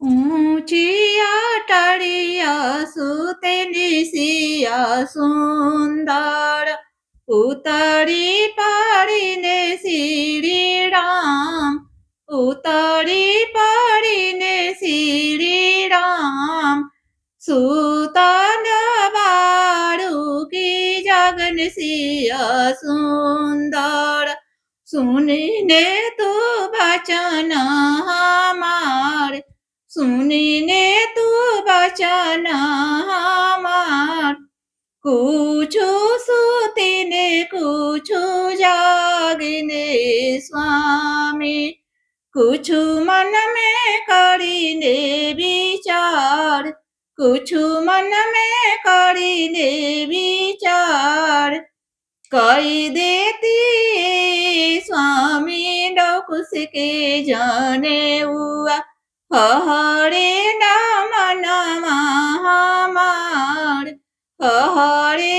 ઊંચિયા ટળિયા સુતે નિશિયા સુંદર ઉતરી પડીને શ્રીરામ ઉતરી પડીને શ્રીરામ સુતન બાળુકી જગન સિય સુંદર સુનીને તું વચન હમાર સુનીને તું વચન હમાર કૂછું સુતીને કૂછું જાગીને સ્વામી કૂછું મન में કરીને વિચાર કૂછું મન में કરીને વિચાર કહી દેતી સ્વામી ડોકુસ કે જાને હુઆ હરે ના મનમાં હમાર હરે